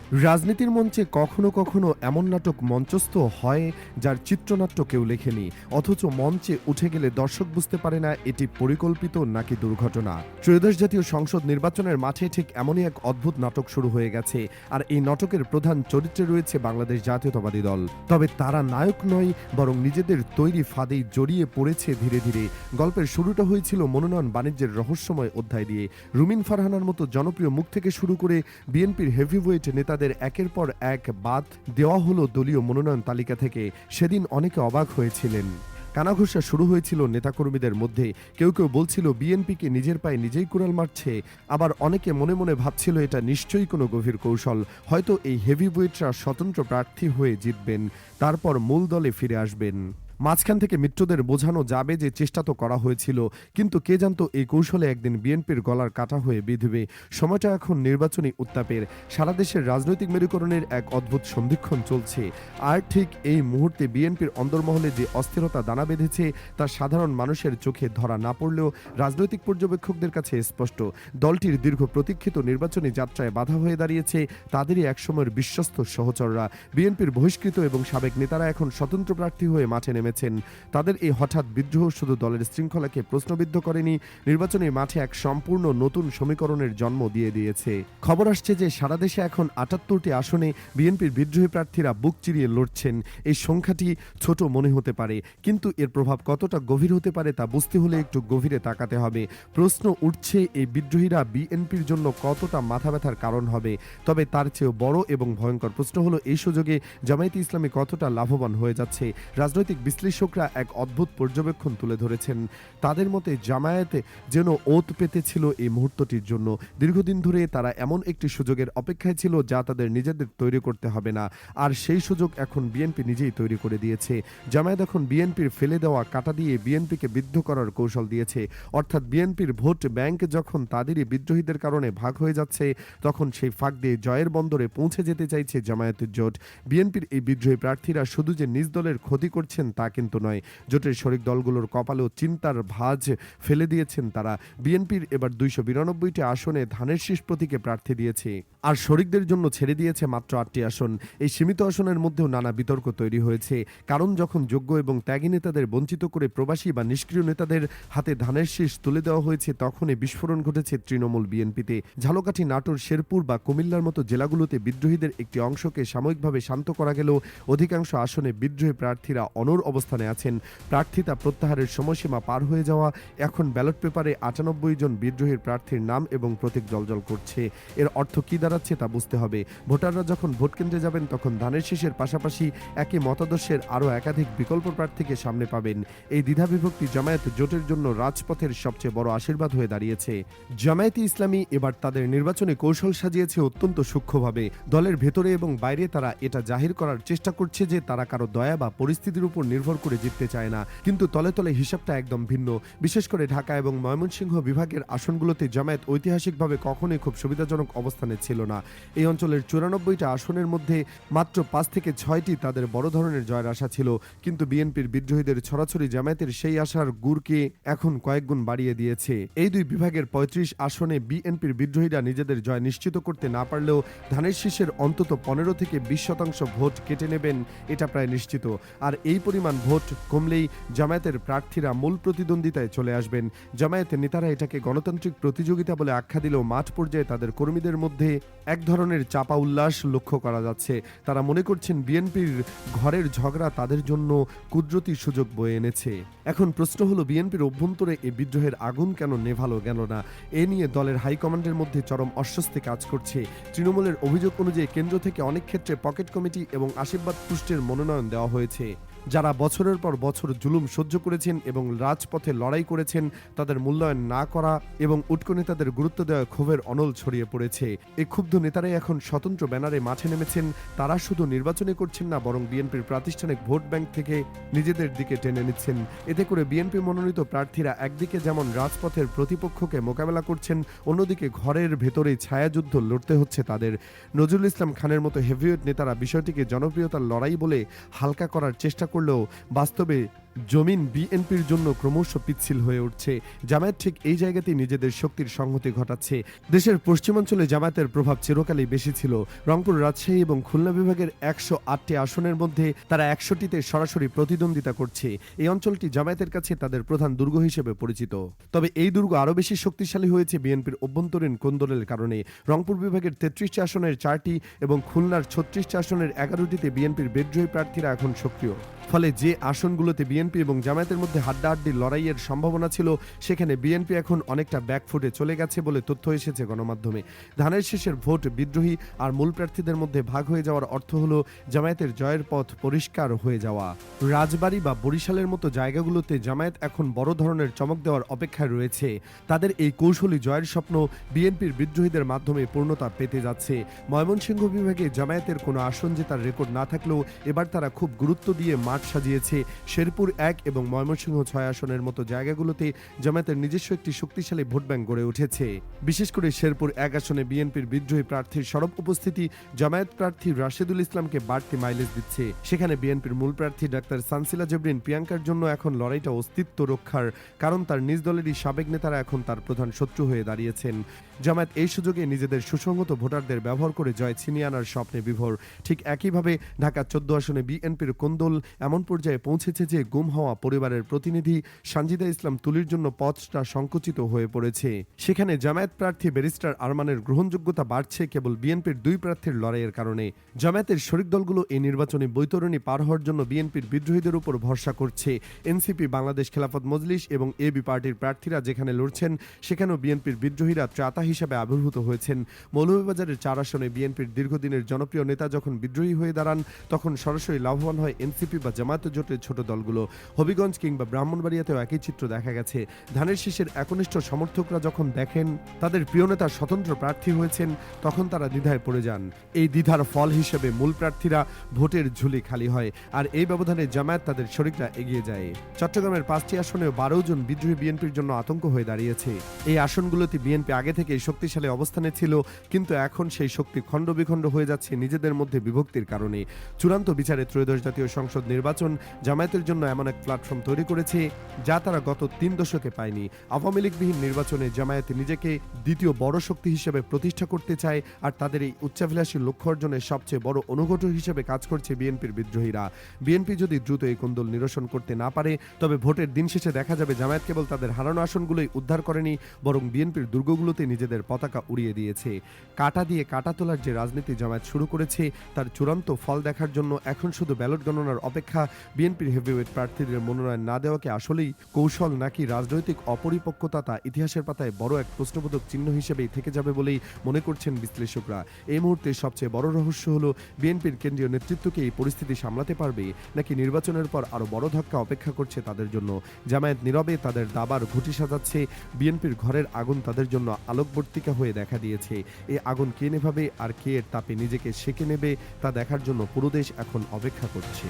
রাজনীতির মঞ্চে কখনো কখনো এমন নাটক মঞ্চস্থ হয় যার চিত্রনাট্য কেউ লেখেনি, অথচ মঞ্চে উঠে গেলে দর্শক বুঝতে পারে না এটি পরিকল্পিত নাকি দুর্ঘটনা। ত্রয়োদশ জাতীয় সংসদ নির্বাচনের মাঠে ঠিক এমনই এক অদ্ভুত নাটক শুরু হয়ে গেছে, আর এই নাটকের প্রধান চরিত্রে রয়েছে বাংলাদেশ জাতীয়তাবাদী দল। তবে তারা নায়ক নয়, বরং নিজেদের তৈরি ফাঁদেই জড়িয়ে পড়েছে ধীরে ধীরে। গল্পের শুরুটা হয়েছিল মনোনয়ন বাণিজ্যের রহস্যময় অধ্যায় দিয়ে। রুমিন ফারহানার মতো জনপ্রিয় মুখ থেকে শুরু করে বিএনপির হেভিওয়েট নেতাদের একের পর এক বাদ দেওয়া হলো দলীয় মনোনয়ন তালিকা থেকে। সেদিন অনেকে অবাক হয়েছিলেন। কানাঘুষা শুরু হয়েছিল নেতাকর্মীদের মধ্যে। কেউ কেউ বলছিল বিএনপিকে নিজের পায়ে নিজেই কুড়াল মারছে, আবার অনেকে মনে মনে ভাবছিল এটা নিশ্চয়ই কোনো গভীর কৌশল। হয়তো এই হেভিওয়েটরা স্বতন্ত্র প্রার্থী হয়ে জিতবেন, তারপর মূল দলে ফিরে আসবেন। মাঝখান থেকে মিত্রদের বোঝানো যাবে যে চেষ্টা তো করা হয়েছিল, কিন্তু কে জানতো এই কৌশলে একদিন বিএনপির গলার কাটা হয়ে বিঁধবে। সময়টা এখন নির্বাচনী উত্তাপের। সারা দেশের রাজনৈতিক মেরুকরণের এক অদ্ভুত সন্ধিক্ষণ চলছে। আর ঠিক এই মুহূর্তে বিএনপির অন্দরমহলে যে অস্থিরতা দানা বেঁধেছে তা সাধারণ মানুষের চোখে ধরা না পড়লেও রাজনৈতিক পর্যবেক্ষকদের কাছে স্পষ্ট। দলটির দীর্ঘ প্রতীক্ষিত নির্বাচনী যাত্রায় বাধা হয়ে দাঁড়িয়েছে তাদেরই একসময়ের বিশ্বস্ত সহচররা। বিএনপির বহিষ্কৃত এবং সাবেক নেতারা এখন স্বতন্ত্র প্রার্থী হয়ে মাঠে নেমেছেন। তাদের এই হঠাৎ বিদ্রোহ শুধু দলের শৃঙ্খলাকে প্রশ্নবিদ্ধ করেনি, নির্বাচনী মাঠে এক সম্পূর্ণ নতুন সমীকরণের জন্ম দিয়ে দিয়েছে। খবর আসছে যে সারা দেশে এখন ৭৮টি আসনে বিএনপির বিদ্রোহী প্রার্থীরা বুক চিরিয়ে লড়ছেন। এই সংখ্যাটি ছোট মনে হতে পারে, কিন্তু এর প্রভাব কতটা গভীর হতে পারে তা বুঝতে হলে একটু গভীরে তাকাতে হবে। প্রশ্ন উঠছে, এই বিদ্রোহীরা বিএনপির জন্য কতটা মাথা ব্যথার কারণ হবে। তবে তার চেয়েও বড় এবং ভয়ঙ্কর প্রশ্ন হলো, এই সুযোগে জামায়াতে ইসলামী কতটা লাভবান হয়ে যাচ্ছে। রাজনৈতিক বিশ্লেষকরা এক অদ্ভুত পর্যবেক্ষণ তুলে ধরেছেন। তাদের মতে জামায়াতে যেন ওত পেতেছিল এই মুহূর্তটির জন্য। দীর্ঘদিন ধরে তারা এমন একটি সুযোগের অপেক্ষায় ছিল যা তাদের নিজেদের তৈরি করতে হবে না, আর সেই সুযোগ এখন বিএনপি নিজেই তৈরি করে দিয়েছে। জামায়াত এখন বিএনপির ফেলে দেওয়া কাঁটা দিয়ে বিএনপিকে বিদ্ধ করার কৌশল দিয়েছে। অর্থাৎ বিএনপির ভোট ব্যাংক যখন তাদেরই বিদ্রোহীদের কারণে ভাগ হয়ে যাচ্ছে, তখন সেই ফাঁক দিয়ে জয়ের বন্দরে পৌঁছে যেতে চাইছে জামায়াতের জোট। বিএনপির এই বিদ্রোহী প্রার্থীরা শুধু যে নিজ দলের ক্ষতি করছেন তা কিন্তু নয়, জোটের শরিক দলগুলোর কপালেও চিন্তার ভাঁজ ফেলে দিয়েছেন তারা। বিএনপির এবার ২৯২টি আসনে ধানের শীষ প্রতীকে প্রার্থী দিয়েছে, আর শরিকদের জন্য ছেড়ে দিয়েছে মাত্র ৮টি আসন। এই সীমিত আসনের মধ্যেও নানা বিতর্ক তৈরি হয়েছে, কারণ যখন যোগ্য এবং ত্যাগী নেতাদের বঞ্চিত করে প্রবাসী বা নিষ্ক্রিয় নেতাদের হাতে ধানের শীষ তুলে দেওয়া হয়েছে, তখনই বিস্ফোরণ ঘটেছে তৃণমূল বিএনপিতে। ঝালকাঠি, নাটোর, শেরপুর বা কুমিল্লার মতো জেলাগুলোতে বিদ্রোহীদের একটি অংশকে সাময়িকভাবে শান্ত করা গেলেও অধিকাংশ আসনে বিদ্রোহী প্রার্থীরা অনড় অবস্থানে আছেন। প্রার্থিতা প্রত্যাহারের সময়সীমা পার হয়ে যাওয়া, এখন ব্যালট পেপারে ৯৮ জন বিদ্রোহীর প্রার্থীর নাম এবং প্রতীক জ্বলজ্বল করছে। এর অর্থ কি দাঁড়াচ্ছে তা বুঝতে হবে। ভোটাররা যখন ভোট কেন্দ্রে যাবেন তখন ধানের শীষের পাশাপাশি একই মতাদর্শের আরও একাধিক বিকল্প প্রার্থীকে সামনে পাবেন। এই দ্বিধাবিভক্তি জামায়াত জোটের জন্য রাজপথের সবচেয়ে বড় আশীর্বাদ হয়ে দাঁড়িয়েছে। জামায়াতে ইসলামী এবার তাদের নির্বাচনী কৌশল সাজিয়েছে অত্যন্ত সূক্ষ্মভাবে। দলের ভেতরে এবং বাইরে তারা এটা জাহির করার চেষ্টা করছে যে তারা কারো দয়া বা পরিস্থিতির উপর নির্ভর করে জিততে চায় না, কিন্তু তলে তলে হিসাবটা একদম ভিন্ন। বিশেষ করে ঢাকা এবং ময়মনসিংহ বিভাগের আসনগুলোতে জামায়াত ঐতিহাসিকভাবে কখনোই খুব সুবিধাজনক অবস্থানে ছিল না। এই অঞ্চলের ৯৪টা আসনের মধ্যে মাত্র ৫ থেকে ৬টি তাদের বড় ধরনের জয়ের আশা ছিল, কিন্তু বিএনপির বিদ্রোহীদের ছড়াছড়ি জামায়াতের সেই আশার গুড়কে এখন কয়েকগুণ বাড়িয়ে দিয়েছে। এই দুই বিভাগের ৩৫ আসনে বিএনপির বিদ্রোহীরা নিজেদের জয় নিশ্চিত করতে না পারলেও ধানের শীষের অন্তত ১৫ থেকে ২০% ভোট কেটে নেবেন, এটা প্রায় নিশ্চিত। আর এই পরিমাণ ভোট কমলেই জামায়াতের প্রার্থীরা মূল প্রতিদ্বন্দ্বিতায় চলে আসবেন। জামায়াতের নেতারা এটাকে গণতান্ত্রিক প্রতিযোগিতা বলে আখ্যা দিলেও মাঠ পর্যায়ে তাদের কর্মীদের মধ্যে এক ধরনের চাপা উল্লাস লক্ষ্য করা যাচ্ছে। তারা মনে করছেন বিএনপির ঘরের ঝগড়া তাদের জন্য কুদরতি সুযোগ বয়ে এনেছে। এখন প্রশ্ন হলো, বিএনপির অভ্যন্তরে এই বিদ্রোহের আগুন কেন নেভালো গেল না? এ নিয়ে দলের হাইকমান্ডের মধ্যে চরম অস্বস্তি কাজ করছে। তৃণমূলের অভিযোগ অনুযায়ী কেন্দ্র থেকে অনেক ক্ষেত্রে পকেট কমিটি এবং আশীর্বাদ পুষ্টের মনোনয়ন দেওয়া হয়েছে। যারা বছরের পর বছর জুলুম সহ্য করেছেন এবং রাজপথে লড়াই করেছেন, তাদের মূল্যায়ন না করা এবং উটকো নেতাদের গুরুত্ব দেওয়া ক্ষোভের অনল ছড়িয়ে পড়েছে। এই ক্ষুব্ধ নেতারাই এখন স্বতন্ত্র ব্যানারে মাঠে নেমেছেন। তারা শুধু নির্বাচনে করছেন না, বরং বিএনপির প্রাতিষ্ঠানিক ভোট ব্যাংক থেকে নিজেদের দিকে টেনে নিচ্ছেন। এতে করে বিএনপি মনোনীত প্রার্থীরা একদিকে যেমন রাজপথের প্রতিপক্ষকে মোকাবেলা করছেন, অন্যদিকে ঘরের ভেতরেই ছায়াযুদ্ধ লড়তে হচ্ছে তাদের। নজরুল ইসলাম খানের মতো হেভিওয়েট নেতারা বিষয়টিকে জনপ্রিয়তার লড়াই বলে হালকা করার চেষ্টা করলেও বাস্তবে জমিন বিএনপির জন্য ক্রমশ পিচ্ছিল হয়ে উঠছে। জামায়াত ঠিক এই জায়গাতেই নিজেদের শক্তির সংহতি ঘটাচ্ছে। দেশের পশ্চিমাঞ্চলে জামায়াতের প্রভাব চিরকালই বেশি ছিল। রংপুর, রাজশাহী এবং খুলনা বিভাগের ১০৮টি আসনের মধ্যে তারা ১০০টিতে সরাসরি প্রতিদ্বন্দ্বিতা করছে। এই অঞ্চলটি জামায়াতের কাছে তাদের প্রধান দুর্গ হিসেবে পরিচিত। তবে এই দুর্গ আরও বেশি শক্তিশালী হয়েছে বিএনপির অভ্যন্তরীণ কোন্দলের কারণে। রংপুর বিভাগের ৩৩টি আসনের ৪টি এবং খুলনার ৩৬টি আসনের ১১টিতে বিএনপির বিদ্রোহী প্রার্থীরা এখন সক্রিয়। ফলে যে আসনগুলোতে বিএনপি এবং জামায়াতের মধ্যে হাড্ডাহাড্ডি লড়াইয়ের সম্ভাবনা ছিল, সেখানে বিএনপি এখন অনেকটা ব্যাকফুটে চলে গেছে বলে তথ্য এসেছে গণমাধ্যমে। ধানের শেষের ভোট বিদ্রোহী আর মূল প্রার্থীদের মধ্যে ভাগ হয়ে যাওয়ার অর্থ হলো জামায়াতের জয়ের পথ পরিষ্কার হয়ে যাওয়া। রাজবাড়ী বা বরিশালের মতো জায়গাগুলোতে জামায়াত এখন বড় ধরনের চমক দেওয়ার অপেক্ষায় রয়েছে। তাদের এই কৌশলী জয়ের স্বপ্ন বিএনপির বিদ্রোহীদের মাধ্যমে পূর্ণতা পেতে যাচ্ছে। ময়মনসিংহ বিভাগে জামায়াতের কোনো আসন জেতার রেকর্ড না থাকলেও এবার তারা খুব গুরুত্ব দিয়ে মাঠ সাজিয়েছে। শেরপুর ১ এবং ময়মনসিংহ ৬ আসনের মতো জায়গাগুলোতে জামায়াতের নিজস্ব একটি শক্তিশালী ভোট ব্যাংক গড়ে উঠেছে। বিশেষ করে শেরপুর ১ আসনে বিএনপির বিদ্রোহী প্রার্থীর সরব উপস্থিতি জামায়াত প্রার্থী রাশেদুল ইসলামকে বাড়তি মাইলেজ দিচ্ছে। সেখানে বিএনপির মূল প্রার্থী ডাক্তার সানসিলা জেবরিন প্রিয়াঙ্কার জন্য এখন লড়াইটা অস্তিত্ব রক্ষার, কারণ তার নিজ দলেরই সাবেক নেতারা এখন তার প্রধান শত্রু হয়ে দাঁড়িয়েছেন। জামায়াত এই সুযোগে নিজেদের সুসংগত ভোটারদের ব্যবহার করে জয় ছিনিয়ে আনার স্বপ্নে বিভোর। ঠিক একইভাবে ঢাকা ১৪ আসনে বিএনপির কোন্দল এমন পর্যায়ে পৌঁছেছে যে গুম হওয়া পরিবারের প্রতিনিধি সানজিদা ইসলাম তুলির জন্য পথটা সংকুচিত হয়ে পড়েছে। সেখানে জামায়াত প্রার্থী ব্যারিস্টার আরমানের গ্রহণযোগ্যতা বাড়ছে কেবল বিএনপির দুই প্রার্থীর লড়াইয়ের কারণে। জামায়াতের শরিক দলগুলো এই নির্বাচনী বৈতরণী পার হওয়ার জন্য বিএনপির বিদ্রোহীদের উপর ভরসা করছে। এনসিপি, বাংলাদেশ খেলাফত মজলিস এবং এবি পার্টির প্রার্থীরা যেখানে লড়ছেন, সেখানেও বিএনপির বিদ্রোহীরা ত্রাতা হিসাবে আবির্ভূত হয়েছেন। মৌলভীবাজারের ৪ আসনে বিএনপির দীর্ঘদিনের জনপ্রিয় নেতা যখন বিদ্রোহী হয়ে দাঁড়ান, তখন সরাসরি লাভবান হয় এনসিপি বা জামায়াত জোটের ছোট দলগুলো। হবিগঞ্জ কিংবা ব্রাহ্মণবাড়িয়াতেও একই চিত্র দেখা গেছে। ধানের শীষের একনিষ্ঠ সমর্থকরা যখন দেখেন তাদের প্রিয় নেতা স্বতন্ত্র প্রার্থী হয়েছেন, তখন তারা দ্বিধায় পড়ে যান। এই দ্বিধার ফল হিসেবে মূল প্রার্থীরা ভোটের ঝুলি খালি হয়, আর এই ব্যবধানে জামায়াত তাদের শরিকরা এগিয়ে যায়। চট্টগ্রামের ৫টি আসনেও ১২ জন বিদ্রোহী বিএনপির জন্য আতঙ্ক হয়ে দাঁড়িয়েছে। এই আসনগুলোতে বিএনপি আগে থেকেই শক্তিশালী অবস্থানে ছিল, কিন্তু এখন সেই শক্তি খণ্ডবিখণ্ড হয়ে যাচ্ছে নিজেদের মধ্যে বিভক্তির কারণে। চূড়ান্ত বিচারে ত্রয়োদশ জাতীয় সংসদ নির্বাচন জামায়াতের জন্য এমন এক প্ল্যাটফর্ম তৈরি করেছে যা তারা গত ৩ দশকে পায়নি। আওয়ামী লীগবিহীন নির্বাচনে জামায়াত নিজেকে দ্বিতীয় বড় শক্তি হিসেবে প্রতিষ্ঠা করতে চায়, আর তাদের এই উচ্চাভিলাষী লক্ষ্য অর্জনের সবচেয়ে বড় অনুঘটক হিসেবে কাজ করছে বিএনপির বিদ্রোহীরা। বিএনপি যদি দ্রুত এই কোন্দল নিরসন করতে না পারে, তবে ভোটের দিন শেষে দেখা যাবে জামায়াত কেবল তাদের হারানো আসনগুলোই উদ্ধার করেনি, বরং বিএনপির দুর্গগুলোতে নিজেদের পতাকা উড়িয়ে দিয়েছে। কাটা দিয়ে কাটা তোলার যে রাজনীতি জামায়াত শুরু করেছে, তার চূড়ান্ত ফল দেখার জন্য এখন শুধু ব্যালট গণনার অপেক্ষা। বিএনপির হেভিওয়েট প্রার্থীদের মনোনয়ন না দেওয়াকে আসলেই কৌশল নাকি রাজনৈতিক অপরিপক্কতা, তা ইতিহাসের পাতায় বড় এক প্রশ্নবোধক চিহ্ন হিসেবেই থেকে যাবে বলেই মনে করছেন বিশ্লেষকরা। এই মুহূর্তে সবচেয়ে বড় রহস্য হলো বিএনপির কেন্দ্রীয় নেতৃত্বকে এই পরিস্থিতি সামলাতে পারবে, নাকি নির্বাচনের পর আরও বড় ধাক্কা অপেক্ষা করছে তাদের জন্য। জামায়াত নীরবে তাদের দাবার ঘুঁটি সাজাচ্ছে, বিএনপির ঘরের আগুন তাদের জন্য আলোকবর্তিকা হয়ে দেখা দিয়েছে। এই আগুন কে নেভাবে আর কে এর তাপে নিজেকে সেঁকে নেবে, তা দেখার জন্য পুরো দেশ এখন অপেক্ষা করছে।